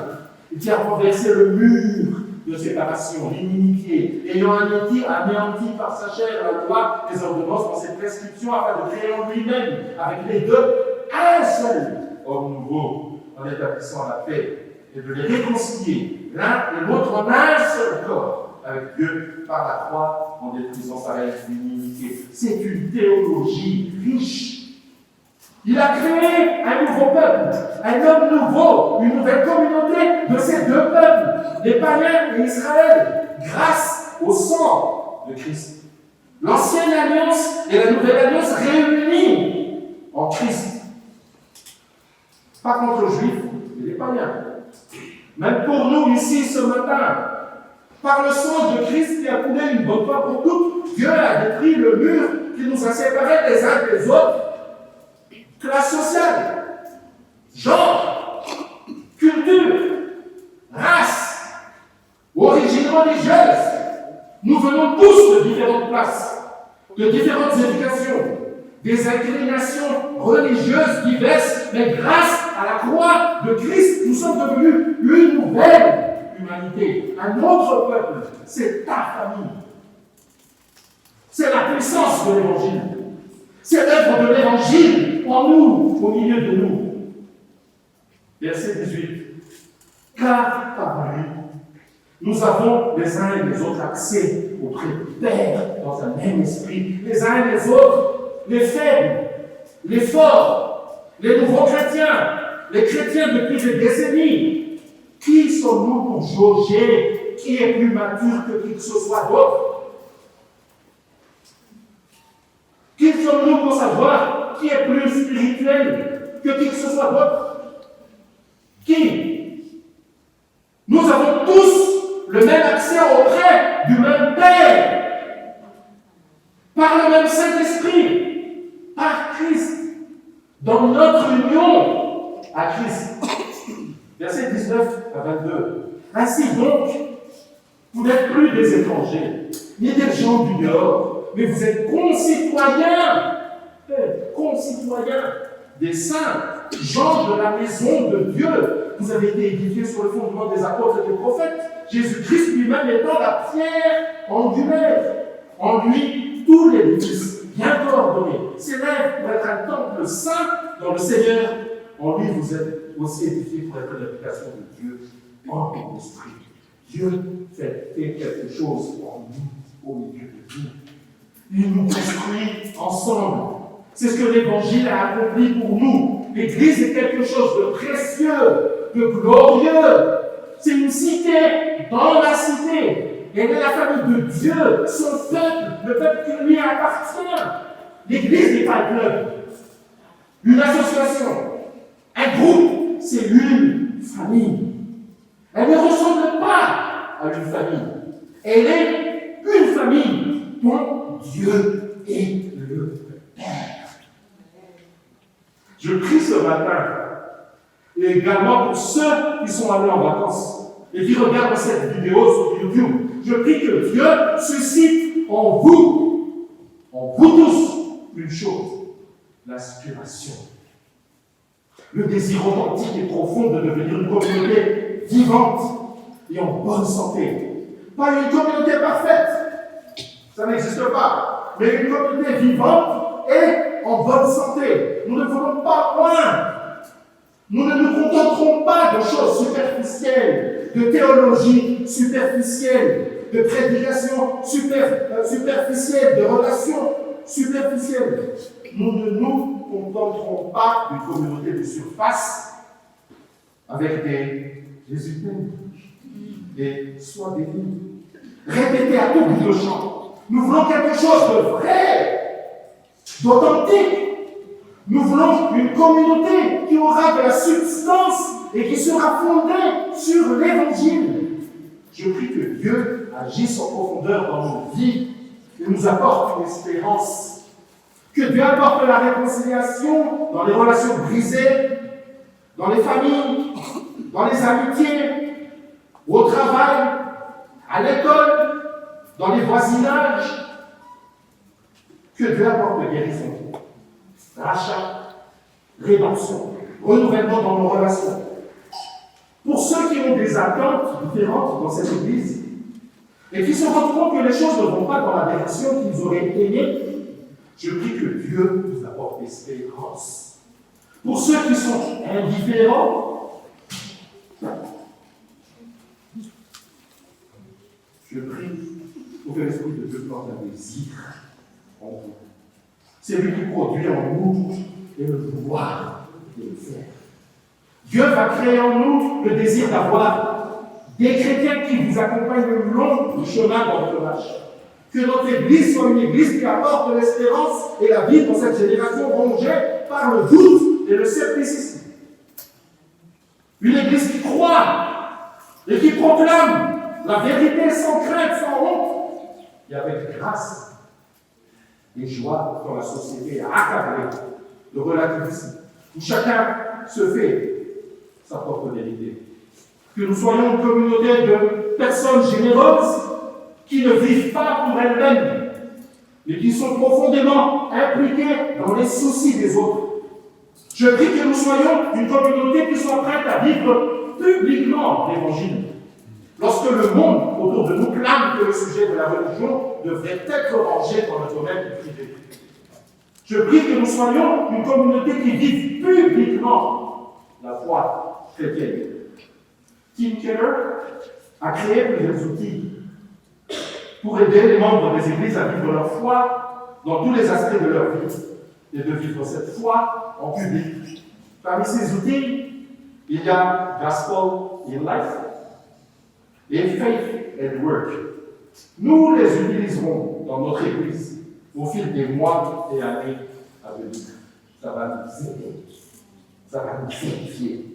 et qui a renversé le mur de séparation, l'inimitié, ayant anéanti par sa chair la loi des ordonnances dans cette prescription, afin de créer en lui-même, avec les deux, un seul homme nouveau, en établissant la paix, et de les réconcilier, l'un et l'autre en un seul corps, avec Dieu par la croix, en détruisant sa règle d'unité. C'est une théologie riche. Il a créé un nouveau peuple, un homme nouveau, une nouvelle communauté de ces deux peuples, les païens et Israël, grâce au sang de Christ. L'ancienne alliance et la nouvelle alliance réunies en Christ. Pas contre les Juifs et les païens. Même pour nous ici ce matin, par le sang de Christ qui a coulé une bonne fois pour toutes, Dieu a détruit le mur qui nous a séparés les uns des autres. Classe sociale, genre, culture, race, origine religieuse. Nous venons tous de différentes places, de différentes éducations, des inclinations religieuses diverses, mais grâce à la croix de Christ, nous sommes devenus une nouvelle humanité, un autre peuple. C'est ta famille. C'est la puissance de l'Évangile. C'est l'œuvre de l'Évangile en nous, au milieu de nous. Verset 18. Car par lui, nous avons les uns et les autres accès auprès du Père dans un même esprit. Les uns et les autres, les faibles, les forts, les nouveaux chrétiens, les chrétiens depuis des décennies. Qui sommes-nous pour jauger qui est plus mature que qui que ce soit d'autre? Qui sommes-nous pour savoir qui est plus spirituel que qui que ce soit d'autre? Qui? Nous avons tous le même accès auprès du même Père, par le même Saint-Esprit, par Christ, dans notre union à Christ. Versets 19 à 22. Ainsi donc, vous n'êtes plus des étrangers, ni des gens du dehors, mais vous êtes concitoyens des saints, gens de la maison de Dieu. Vous avez été édifiés sur le fondement des apôtres et des prophètes, Jésus-Christ lui-même étant la pierre angulaire. En lui, tout l'édifice, bien coordonné, s'élève pour être un temple saint dans le Seigneur. En lui, vous êtes aussi édifiés pour être l'habitation de Dieu en l'esprit. Dieu fait quelque chose en nous, au milieu de nous. Il nous construit ensemble. C'est ce que l'Évangile a accompli pour nous. L'Église est quelque chose de précieux, de glorieux. C'est une cité dans la cité. Elle est la famille de Dieu, son peuple, le peuple qui lui appartient. L'Église n'est pas un club, une association, un groupe, c'est une famille. Elle ne ressemble pas à une famille. Elle est une famille dont Dieu est le Père. Je prie ce matin, et également pour ceux qui sont allés en vacances et qui regardent cette vidéo sur YouTube, je prie que Dieu suscite en vous tous, une chose, l'aspiration, le désir authentique et profond de devenir une communauté vivante et en bonne santé. Pas une communauté parfaite, ça n'existe pas, mais une communauté vivante et en bonne santé. Nous ne voulons pas moins. Nous ne nous contenterons pas de choses superficielles, de théologie superficielle, de prédication superficielle, de relations superficielles. Nous ne nous contenterons pas d'une communauté de surface avec des Jésus des soins bénis. Répétez à tout bout de champ. Nous voulons quelque chose de vrai, d'authentique. Nous voulons une communauté qui aura de la substance et qui sera fondée sur l'Évangile. Je prie que Dieu agisse en profondeur dans nos vies et nous apporte une espérance. Que Dieu apporte la réconciliation dans les relations brisées, dans les familles, dans les amitiés, au travail, à l'école, dans les voisinages. Que Dieu apporte guérison, rachat, rédemption, renouvellement dans nos relations. Pour ceux qui ont des attentes différentes dans cette Église et qui se rendent compte que les choses ne vont pas dans la direction qu'ils auraient aimé, je prie que Dieu nous apporte espérance. Pour ceux qui sont indifférents, je prie pour que l'Esprit de Dieu plante un désir en vous. C'est lui qui produit en nous et le pouvoir de le faire. Dieu va créer en nous le désir d'avoir des chrétiens qui vous accompagnent le long du chemin dans votre marche. Que notre Église soit une Église qui apporte l'espérance et la vie dans cette génération rongée par le doute et le scepticisme. Une Église qui croit et qui proclame la vérité sans crainte, sans honte, et avec grâce et joie dans la société accablée de relativisme, où chacun se fait sa propre vérité. Que nous soyons une communauté de personnes généreuses qui ne vivent pas pour elles-mêmes, mais qui sont profondément impliquées dans les soucis des autres. Je prie que nous soyons une communauté qui soit prête à vivre publiquement l'Évangile. Lorsque le monde autour de nous clame que le sujet de la religion devrait être rangé dans le domaine privé. Je prie que nous soyons une communauté qui vive publiquement la foi chrétienne. Tim Keller a créé plusieurs outils pour aider les membres des églises à vivre leur foi dans tous les aspects de leur vie et de vivre cette foi en public. Parmi ces outils, il y a Gospel in Life et Faith and Work. Nous les utiliserons dans notre église au fil des mois et années à venir. Ça va nous aider. Ça va nous certifier.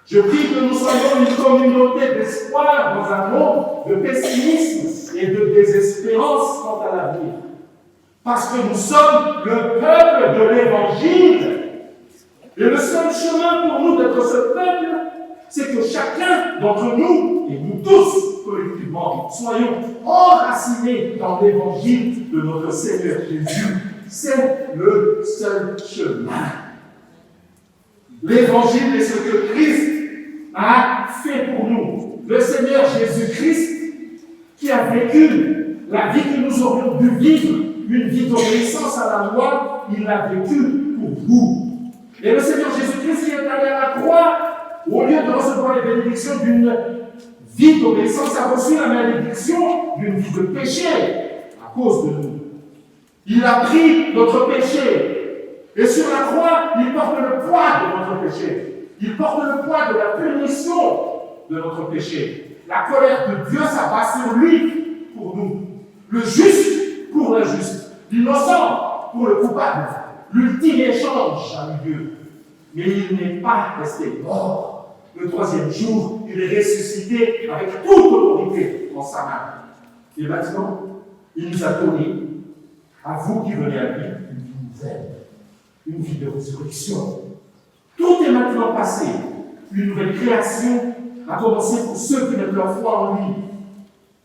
Je prie que nous soyons une communauté d'espoir dans un monde de pessimisme et de désespérance quant à l'avenir. Parce que nous sommes le peuple de l'Évangile. Et le seul chemin pour nous d'être ce peuple, c'est que chacun d'entre nous, et nous tous collectivement, soyons enracinés dans l'Évangile de notre Seigneur Jésus. C'est le seul chemin. L'Évangile est ce que Christ a fait pour nous. Le Seigneur Jésus-Christ, qui a vécu la vie que nous aurions dû vivre, une vie d'obéissance à la loi, il l'a vécu pour vous. Et le Seigneur Jésus-Christ qui est allé à la croix, au lieu de recevoir les bénédictions d'une vie d'obéissance, a reçu la malédiction d'une vie de péché à cause de nous. Il a pris notre péché. Et sur la croix, il porte le poids de notre péché. Il porte le poids de la punition de notre péché. La colère de Dieu s'abat sur lui pour nous. Le juste pour l'injuste. L'innocent pour le coupable. L'ultime échange a eu lieu. Mais il n'est pas resté mort. Le troisième jour, il est ressuscité avec toute autorité en sa main. Et maintenant, il nous a donné, à vous qui venez à lui, une vie nouvelle. Une vie de résurrection. Tout est maintenant passé. Une nouvelle création a commencé pour ceux qui mettent leur foi en lui.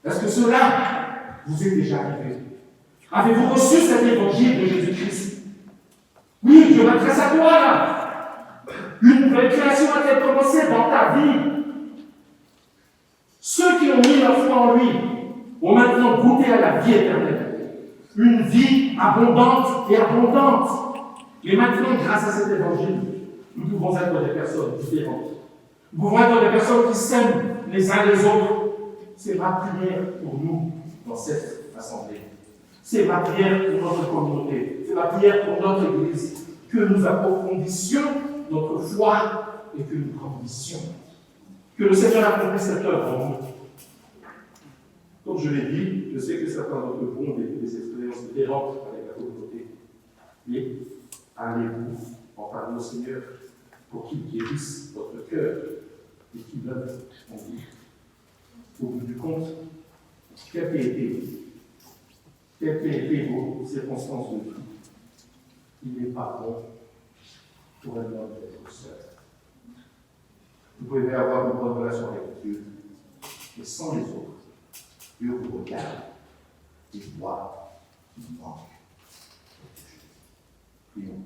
Est-ce que cela vous est déjà arrivé? Avez-vous reçu cet évangile de Jésus-Christ? Oui, je m'adresse à toi là. Une nouvelle création a-t-elle commencé dans ta vie? Ceux qui ont mis leur foi en lui ont maintenant goûté à la vie éternelle. Une vie abondante et abondante. Mais maintenant, grâce à cet évangile, nous pouvons être des personnes différentes. Nous pouvons être des personnes qui s'aiment les uns les autres. C'est ma prière pour nous dans cette assemblée. C'est ma prière pour notre communauté. C'est ma prière pour notre Église. Que nous approfondissions notre foi et que nous grandissions. Que le Seigneur accomplisse cette œuvre en nous. Comme je l'ai dit, je sais que certains d'entre vous ont vécu des expériences différentes avec la communauté. Mais allez-vous en parler au Seigneur pour qu'il guérisse votre cœur et qu'il donne en vie. Au bout du compte, quelles qu'aient été vos circonstances de vie, il n'est pas bon pour un homme d'être seul. Vous pouvez avoir une bonne relation avec Dieu, mais sans les autres. Dieu vous regarde et voit qu'il manque. Prions.